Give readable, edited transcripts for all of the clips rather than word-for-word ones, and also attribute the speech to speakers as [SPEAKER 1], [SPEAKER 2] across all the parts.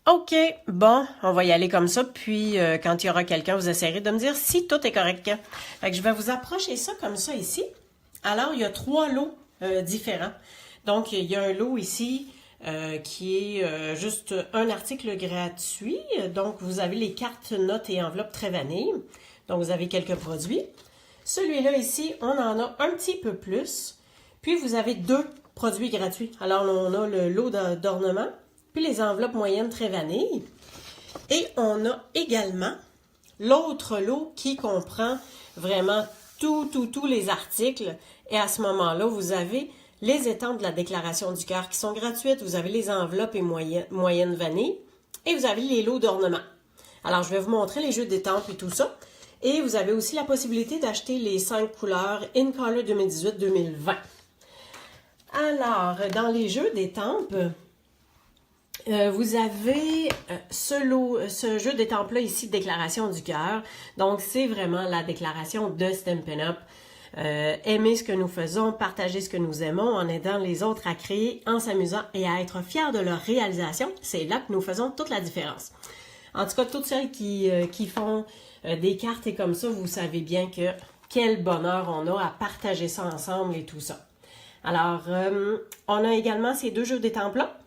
[SPEAKER 1] OK, bon, on va y aller comme ça, puis quand il y aura quelqu'un, vous essayerez de me dire si tout est correct. Fait que je vais vous approcher ça comme ça ici. Alors, il y a 3 lots différents. Donc, il y a un lot ici qui est juste un article gratuit. Donc, vous avez les cartes, notes et enveloppes très vanille. Donc, vous avez quelques produits. Celui-là ici, on en a un petit peu plus. Puis, vous avez 2 produits gratuits. Alors, on a le lot d'ornement, puis les enveloppes moyennes très vanille. Et on a également l'autre lot qui comprend vraiment tous les articles. Et à ce moment-là, vous avez les étampes de la déclaration du cœur qui sont gratuites. Vous avez les enveloppes et moyennes vanille. Et vous avez les lots d'ornement. Alors, je vais vous montrer les jeux d'étampes et tout ça. Et vous avez aussi la possibilité d'acheter les 5 couleurs In Color 2018-2020. Alors, dans les jeux d'étampes, vous avez ce jeu d'étampes-là ici, Déclaration du cœur. Donc, c'est vraiment la déclaration de Stampin' Up. Aimer ce que nous faisons, partager ce que nous aimons en aidant les autres à créer, en s'amusant et à être fiers de leur réalisation. C'est là que nous faisons toute la différence. En tout cas, toutes celles qui font des cartes et comme ça, vous savez bien que quel bonheur on a à partager ça ensemble et tout ça. Alors, on a également ces 2 jeux d'étampes-là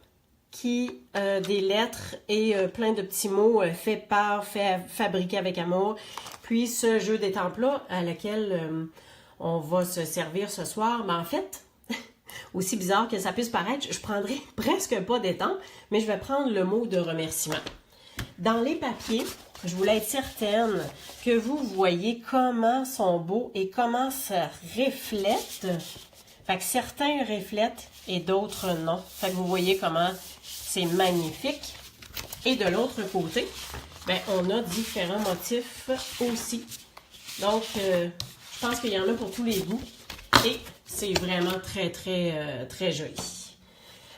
[SPEAKER 1] qui des lettres et plein de petits mots fait par, fabriqué avec amour. Puis ce jeu d'étampes-là à laquelle on va se servir ce soir, mais en fait, aussi bizarre que ça puisse paraître, je prendrai presque pas d'étampes, mais je vais prendre le mot de remerciement. Dans les papiers, je voulais être certaine que vous voyez comment sont beaux et comment ça reflète. Fait que certains reflètent et d'autres non. Fait que vous voyez comment c'est magnifique. Et de l'autre côté, ben, on a différents motifs aussi. Donc, je pense qu'il y en a pour tous les goûts. Et c'est vraiment très joli.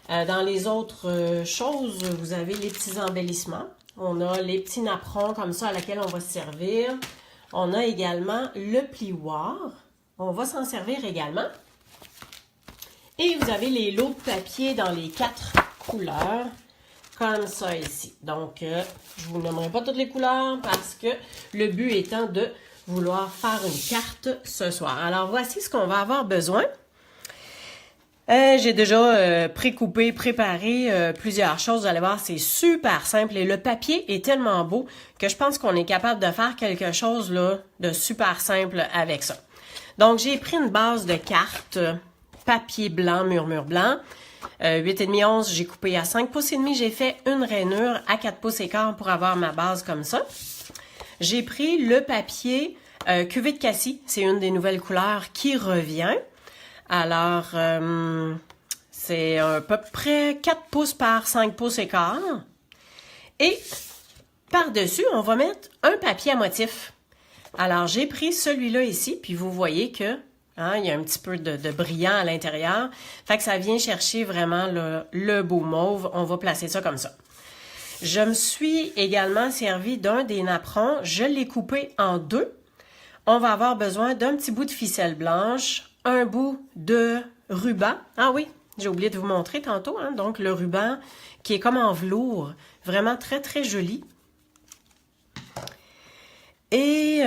[SPEAKER 1] Dans les autres choses, vous avez les petits embellissements. On a les petits napperons comme ça à laquelle on va se servir. On a également le plioir. On va s'en servir également. Et vous avez les lots de papier dans les 4 couleurs, comme ça ici. Donc, je ne vous nommerai pas toutes les couleurs parce que le but étant de vouloir faire une carte ce soir. Alors, voici ce qu'on va avoir besoin. J'ai déjà précoupé, préparé plusieurs choses. Vous allez voir, c'est super simple. Et le papier est tellement beau que je pense qu'on est capable de faire quelque chose là, de super simple avec ça. Donc, j'ai pris une base de cartes papier blanc, murmure blanc. 8,5 11, j'ai coupé à 5 pouces et demi. J'ai fait une rainure à 4 pouces et quart pour avoir ma base comme ça. J'ai pris le papier cuvée de cassis. C'est une des nouvelles couleurs qui revient. Alors, c'est à peu près 4 pouces par 5 pouces et quart. Et par-dessus, on va mettre un papier à motif. Alors, j'ai pris celui-là ici, puis vous voyez que il y a un petit peu de brillant à l'intérieur. Fait que ça vient chercher vraiment le beau mauve. On va placer ça comme ça. Je me suis également servi d'un des napperons. Je l'ai coupé en 2. On va avoir besoin d'un petit bout de ficelle blanche, un bout de ruban. Ah oui, j'ai oublié de vous montrer tantôt. Donc, le ruban qui est comme en velours. Vraiment très joli. Et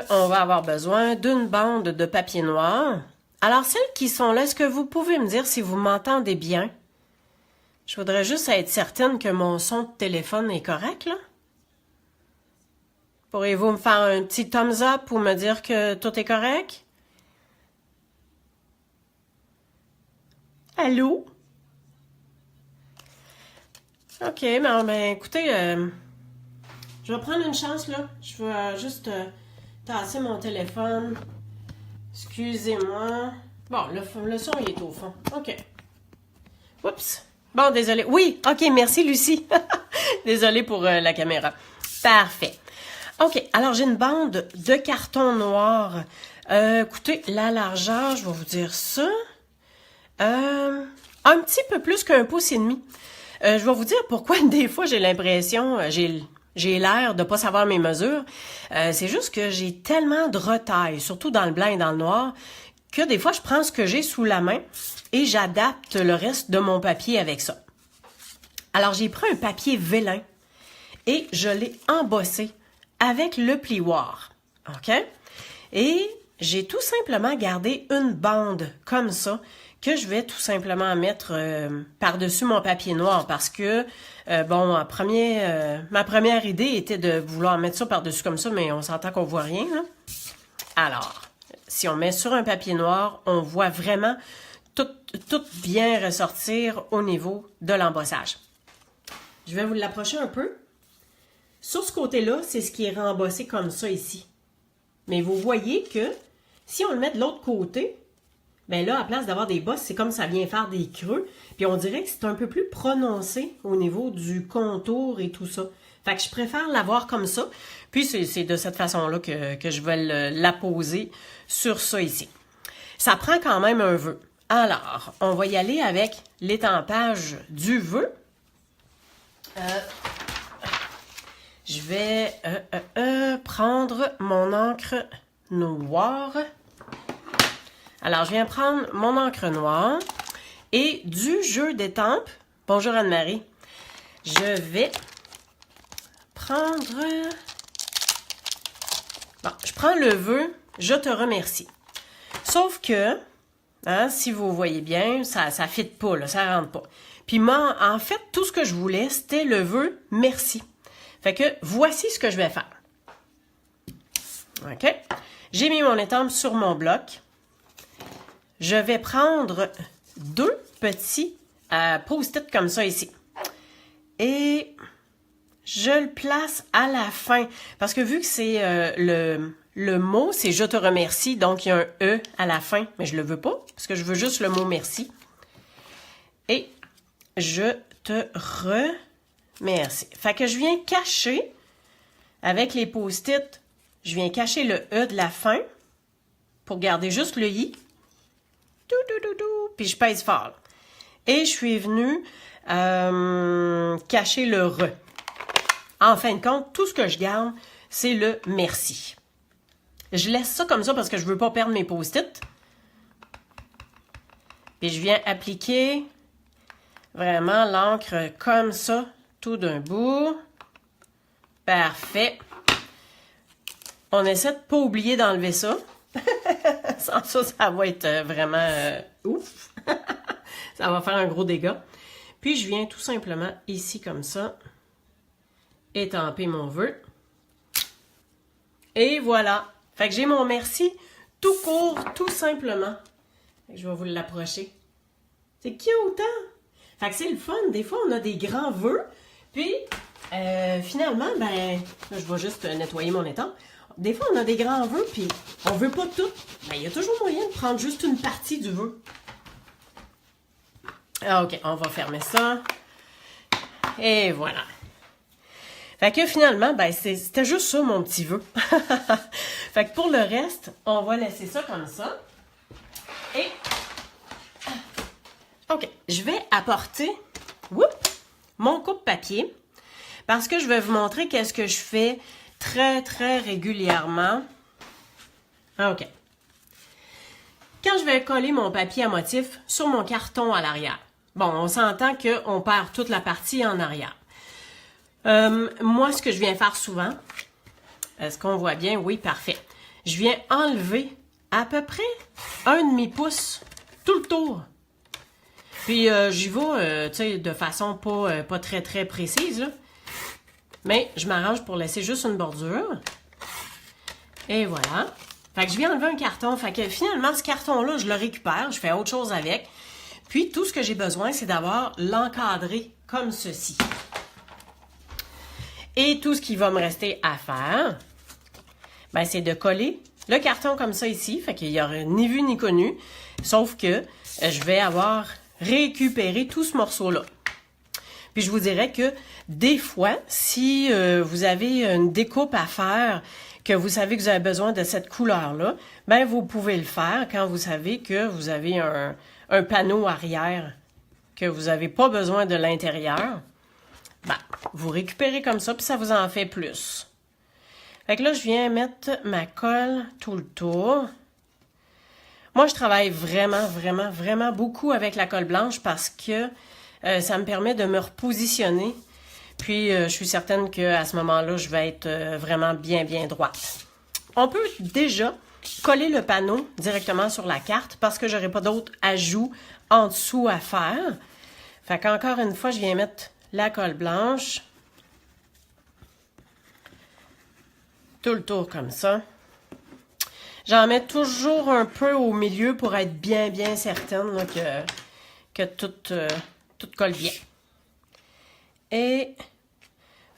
[SPEAKER 1] on va avoir besoin d'une bande de papier noir. Alors, celles qui sont là, est-ce que vous pouvez me dire si vous m'entendez bien? Je voudrais juste être certaine que mon son de téléphone est correct, là. Pourriez-vous me faire un petit thumbs up ou me dire que tout est correct? Allô? OK, ben écoutez, je vais prendre une chance, là. Je vais juste tasser mon téléphone. Excusez-moi. Bon, le son, il est au fond. OK. Oups. Bon, désolé. Oui, OK, merci, Lucie. Désolée pour la caméra. Parfait. OK, alors j'ai une bande de carton noir. Écoutez, la largeur, je vais vous dire ça. Un petit peu plus qu'un pouce et demi. Je vais vous dire pourquoi des fois j'ai l'impression, j'ai l'air de pas savoir mes mesures. C'est juste que j'ai tellement de retaille, surtout dans le blanc et dans le noir, que des fois je prends ce que j'ai sous la main et j'adapte le reste de mon papier avec ça. Alors j'ai pris un papier vélin. et je l'ai embossé avec le plioir. OK? Et j'ai tout simplement gardé une bande comme ça que je vais tout simplement mettre par-dessus mon papier noir parce que, ma première idée était de vouloir mettre ça par-dessus comme ça, mais on s'entend qu'on voit rien, là. Alors, si on met sur un papier noir, on voit vraiment tout bien ressortir au niveau de l'embossage. Je vais vous l'approcher un peu. Sur ce côté-là, c'est ce qui est rembossé comme ça ici. Mais vous voyez que si on le met de l'autre côté, bien là, à place d'avoir des bosses, c'est comme ça vient faire des creux. Puis on dirait que c'est un peu plus prononcé au niveau du contour et tout ça. Fait que je préfère l'avoir comme ça. Puis c'est de cette façon-là que je vais l'apposer sur ça ici. Ça prend quand même un vœu. Alors, on va y aller avec l'étampage du vœu. Je vais prendre mon encre noire. Alors, je viens prendre mon encre noire et du jeu d'étampes. Bonjour Anne-Marie. Je vais prendre... Bon, je prends le vœu « Je te remercie ». Sauf que, si vous voyez bien, ça ne fit pas, là, ça ne rentre pas. Puis moi, en fait, tout ce que je voulais, c'était le vœu « Merci ». Fait que voici ce que je vais faire. OK? J'ai mis mon étampe sur mon bloc. Je vais prendre 2 petits post-it comme ça ici. Et je le place à la fin. Parce que vu que c'est le mot, c'est « Je te remercie », donc il y a un « E » à la fin. Mais je ne le veux pas, parce que je veux juste le mot « Merci ». Et je te remercie. Fait que je viens cacher, avec les post-it, je viens cacher le « E » de la fin pour garder juste le « I ». Puis je pèse fort. Et je suis venue cacher le « re ». En fin de compte, tout ce que je garde, c'est le « merci ». Je laisse ça comme ça parce que je ne veux pas perdre mes post-it. Puis je viens appliquer vraiment l'encre comme ça, tout d'un bout. Parfait. On essaie de ne pas oublier d'enlever ça. Sans ça, ça va être vraiment ouf. Ça va faire un gros dégât. Puis, je viens tout simplement ici, comme ça, étamper mon vœu. Et voilà. Fait que j'ai mon merci tout court, tout simplement. Je vais vous l'approcher. C'est cute, hein? Fait que c'est le fun. Des fois, on a des grands vœux. Puis, finalement, ben, là, je vais juste nettoyer mon étampe. Des fois, on a des grands vœux, puis on veut pas tout. Ben, il y a toujours moyen de prendre juste une partie du vœu. OK, on va fermer ça. Et voilà. Fait que finalement, ben, c'était juste ça, mon petit vœu. Fait que pour le reste, on va laisser ça comme ça. Et... OK, je vais apporter mon coupe-papier parce que je vais vous montrer qu'est-ce que je fais très, très régulièrement. OK. Quand je vais coller mon papier à motif sur mon carton à l'arrière. Bon, on s'entend qu'on perd toute la partie en arrière. Moi, ce que je viens faire souvent, est-ce qu'on voit bien? Oui, parfait. Je viens enlever à peu près 1,5 pouce tout le tour. Puis, j'y vais, tu sais, de façon pas très, très précise, là. Mais je m'arrange pour laisser juste une bordure. Et voilà. Fait que je viens enlever un carton. Fait que finalement, ce carton-là, je le récupère. Je fais autre chose avec. Puis, tout ce que j'ai besoin, c'est d'avoir l'encadré comme ceci. Et tout ce qui va me rester à faire, ben, c'est de coller le carton comme ça ici. Fait qu'il n'y aura ni vu ni connu. Sauf que je vais avoir récupéré tout ce morceau-là. Puis je vous dirais que des fois, si vous avez une découpe à faire, que vous savez que vous avez besoin de cette couleur-là, ben vous pouvez le faire quand vous savez que vous avez un panneau arrière, que vous n'avez pas besoin de l'intérieur. Ben, vous récupérez comme ça, puis ça vous en fait plus. Fait que là, je viens mettre ma colle tout le tour. Moi, je travaille vraiment, vraiment, vraiment beaucoup avec la colle blanche parce que ça me permet de me repositionner Puis, je suis certaine qu'à ce moment-là, je vais être vraiment bien droite. On peut déjà coller le panneau directement sur la carte parce que j'aurai pas d'autres ajouts en dessous à faire. Fait qu'encore une fois, je viens mettre la colle blanche. Tout le tour comme ça. J'en mets toujours un peu au milieu pour être bien certaine là, que tout colle bien. Et,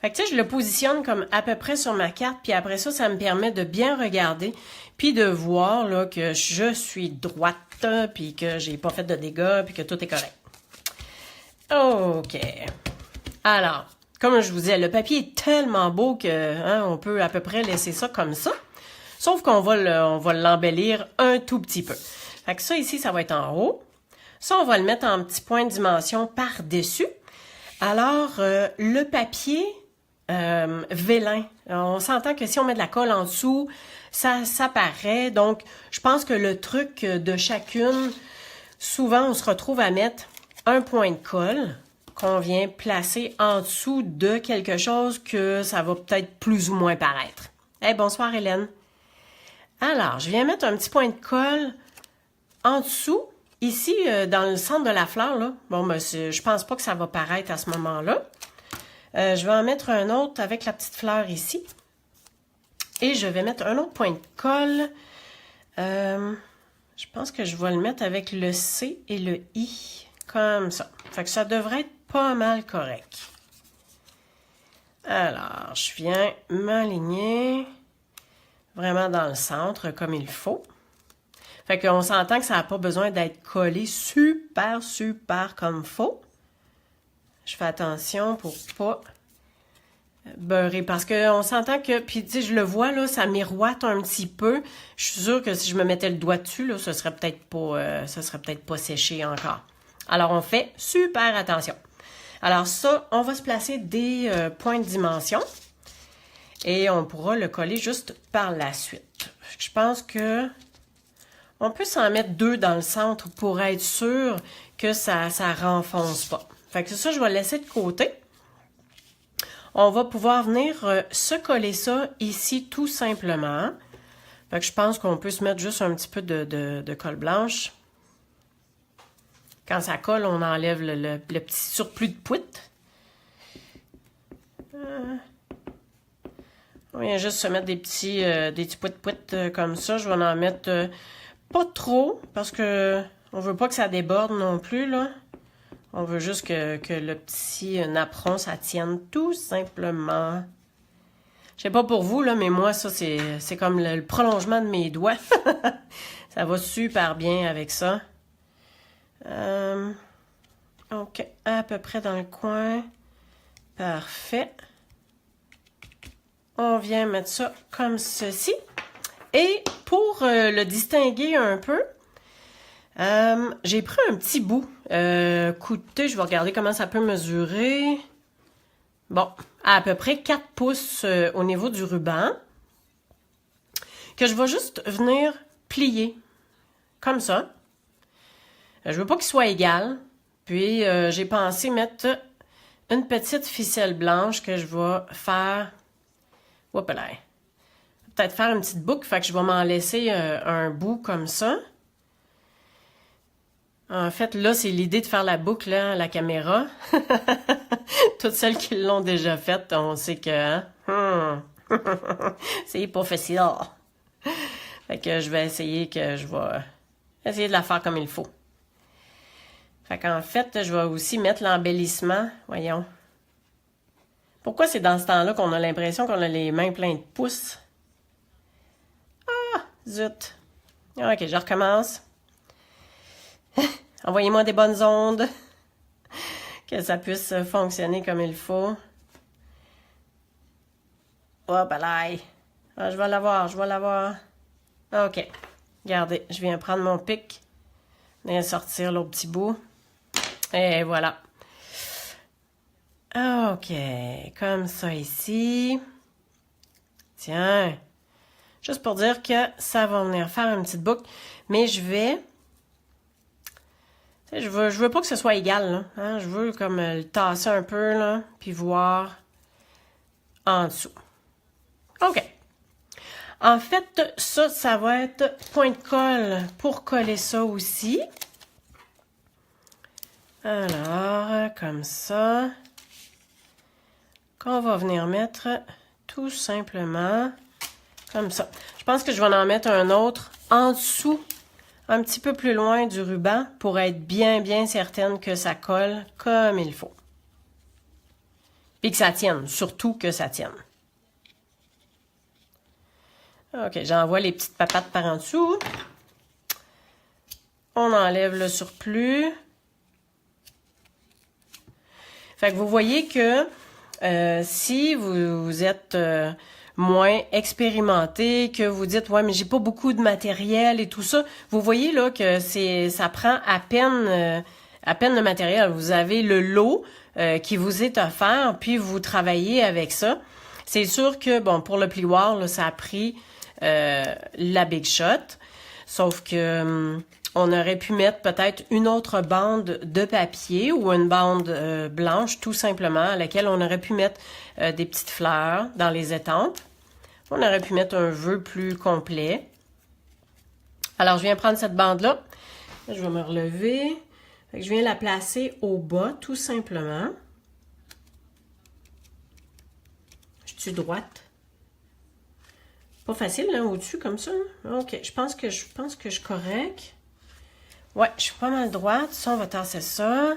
[SPEAKER 1] fait que tu sais, je le positionne comme à peu près sur ma carte, puis après ça, ça me permet de bien regarder, puis de voir là, que je suis droite, puis que j'ai pas fait de dégâts, puis que tout est correct. OK. Alors, comme je vous disais, le papier est tellement beau que on peut à peu près laisser ça comme ça. Sauf qu'on va l'embellir un tout petit peu. Fait que ça ici, ça va être en haut. Ça, on va le mettre en petit point de dimension par-dessus. Alors, le papier vélin, on s'entend que si on met de la colle en dessous, ça paraît. Donc, je pense que le truc de chacune, souvent, on se retrouve à mettre un point de colle qu'on vient placer en dessous de quelque chose que ça va peut-être plus ou moins paraître. Hey, bonsoir Hélène. Alors, je viens mettre un petit point de colle en dessous, ici, dans le centre de la fleur, là. Bon, ben, je pense pas que ça va paraître à ce moment-là. Je vais en mettre un autre avec la petite fleur ici. Et je vais mettre un autre point de colle. Je pense que je vais le mettre avec le C et le I, comme ça. Fait que ça devrait être pas mal correct. Alors, je viens m'aligner vraiment dans le centre comme il faut. Fait qu'on s'entend que ça n'a pas besoin d'être collé super comme faut. Je fais attention pour pas beurrer parce qu'on s'entend que, puis tu sais, je le vois là, ça miroite un petit peu. Je suis sûre que si je me mettais le doigt dessus, là, ce serait peut-être pas séché encore. Alors, on fait super attention. Alors ça, on va se placer des points de dimension et on pourra le coller juste par la suite. Je pense que on peut s'en mettre 2 dans le centre pour être sûr que ça renfonce pas. Fait que ça, je vais le laisser de côté. On va pouvoir venir se coller ça ici tout simplement. Fait que je pense qu'on peut se mettre juste un petit peu de colle blanche. Quand ça colle, on enlève le petit surplus de poutre. On vient juste se mettre des petits poutres comme ça. Je vais en mettre pas trop parce que on veut pas que ça déborde non plus, là. On veut juste que le petit napperon, ça tienne tout simplement. Je sais pas pour vous, là, mais moi, ça, c'est comme le prolongement de mes doigts. Ça va super bien avec ça. OK, à peu près dans le coin. Parfait. On vient mettre ça comme ceci. Et pour le distinguer un peu, j'ai pris un petit bout. Écoutez, je vais regarder comment ça peut mesurer. Bon, à peu près 4 pouces au niveau du ruban. Que je vais juste venir plier. Comme ça. Je veux pas qu'il soit égal. Puis, j'ai pensé mettre une petite ficelle blanche que je vais faire. Hop là. Peut-être faire une petite boucle. Fait que je vais m'en laisser un bout comme ça. En fait, là, c'est l'idée de faire la boucle là, à la caméra. Toutes celles qui l'ont déjà faite, on sait que c'est pas facile. Fait que je vais essayer de la faire comme il faut. Fait qu'en fait, je vais aussi mettre l'embellissement. Voyons. Pourquoi c'est dans ce temps-là qu'on a l'impression qu'on a les mains pleines de pouces? Ah, zut. OK, je recommence. Envoyez-moi des bonnes ondes. Que ça puisse fonctionner comme il faut. Hop là. Ah, je vais l'avoir. OK. Regardez, je viens prendre mon pic. Et sortir l'autre petit bout. Et voilà. OK. Comme ça ici. Tiens. Juste pour dire que ça va venir faire une petite boucle. Mais je vais... Je veux pas que ce soit égal, là. Hein? Je veux comme le tasser un peu, là, puis voir en dessous. OK. En fait, ça va être point de colle pour coller ça aussi. Alors, comme ça, qu'on va venir mettre tout simplement comme ça. Je pense que je vais en mettre un autre en dessous, un petit peu plus loin du ruban pour être bien certaine que ça colle comme il faut. Puis que ça tienne, surtout que ça tienne. OK, j'envoie les petites papates par en dessous. On enlève le surplus. Fait que vous voyez que si vous êtes moins expérimenté, que vous dites « Ouais, mais j'ai pas beaucoup de matériel et tout ça », vous voyez là que ça prend à peine le matériel. Vous avez le lot qui vous est offert, puis vous travaillez avec ça. C'est sûr que, bon, pour le plioir, là, ça a pris la Big Shot, sauf que on aurait pu mettre peut-être une autre bande de papier ou une bande blanche, tout simplement, à laquelle on aurait pu mettre des petites fleurs dans les étampes. On aurait pu mettre un vœu plus complet. Alors, je viens prendre cette bande-là. Je vais me relever. Je viens la placer au bas, tout simplement. Je suis droite. Pas facile, là, au-dessus, comme ça. OK, je pense que je suis correct. Ouais, je suis pas mal droite. Ça, on va tasser ça.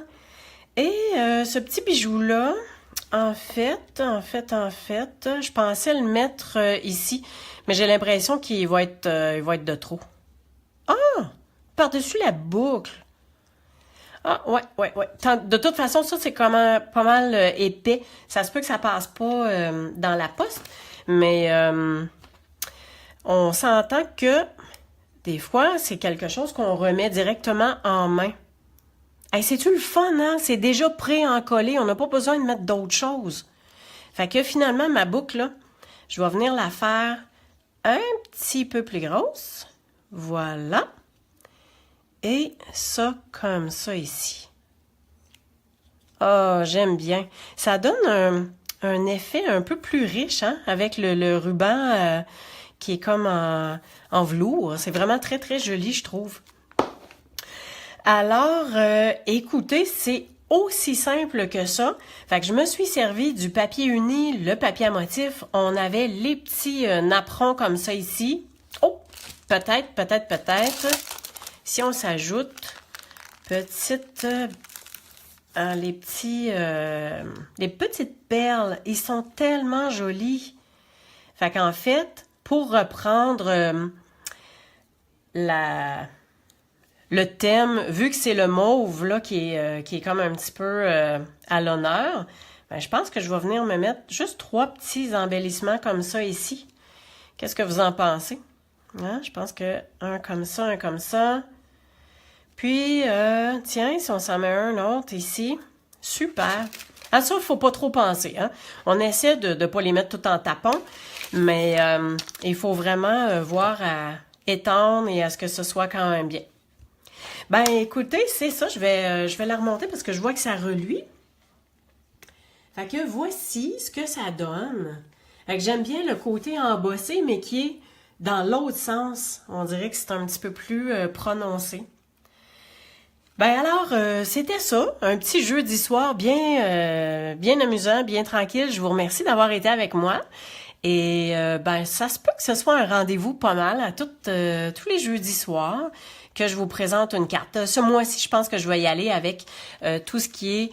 [SPEAKER 1] Et ce petit bijou-là, en fait, je pensais le mettre ici, mais j'ai l'impression qu'il va être de trop. Ah! Par-dessus la boucle. Ah, ouais. De toute façon, ça, c'est pas mal épais. Ça se peut que ça passe pas dans la poste, mais on s'entend que des fois, c'est quelque chose qu'on remet directement en main. Hey, c'est-tu le fun, hein? C'est déjà pré-encollé. On n'a pas besoin de mettre d'autres choses. Fait que finalement, ma boucle, là, je vais venir la faire un petit peu plus grosse. Voilà. Et ça, comme ça ici. Ah, j'aime bien. Ça donne un effet un peu plus riche, hein? Avec le ruban qui est comme en velours. C'est vraiment très joli, je trouve. Alors, écoutez, c'est aussi simple que ça. Fait que je me suis servi du papier uni, le papier à motif. On avait les petits napperons comme ça ici. Oh, peut-être. Si on s'ajoute les petites perles, ils sont tellement jolis. Fait qu'en fait, pour reprendre le thème, vu que c'est le mauve là qui est comme un petit peu à l'honneur, ben, je pense que je vais venir me mettre juste 3 petits embellissements comme ça ici. Qu'est-ce que vous en pensez? Hein? Je pense que un comme ça. Puis, tiens, si on s'en met un autre ici, super. À ça, il faut pas trop penser. Hein? On essaie de ne pas les mettre tout en tapant, mais il faut vraiment voir à étendre et à ce que ce soit quand même bien. Ben, écoutez, c'est ça. Je vais la remonter parce que je vois que ça reluit. Fait que voici ce que ça donne. Fait que j'aime bien le côté embossé, mais qui est dans l'autre sens. On dirait que c'est un petit peu plus prononcé. Ben alors, c'était ça, un petit jeudi soir bien amusant, bien tranquille. Je vous remercie d'avoir été avec moi. Et ben ça se peut que ce soit un rendez-vous pas mal à tous les jeudis soirs que je vous présente une carte. Ce mois-ci, je pense que je vais y aller avec tout ce qui est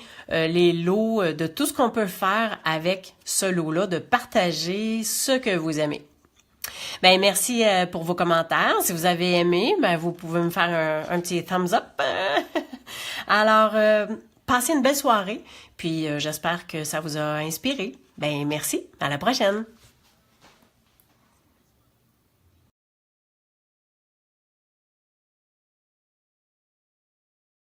[SPEAKER 1] les lots, de tout ce qu'on peut faire avec ce lot-là, de partager ce que vous aimez. Ben merci pour vos commentaires. Si vous avez aimé, ben vous pouvez me faire un petit thumbs up. Alors, passez une belle soirée, puis j'espère que ça vous a inspiré. Ben merci, à la prochaine.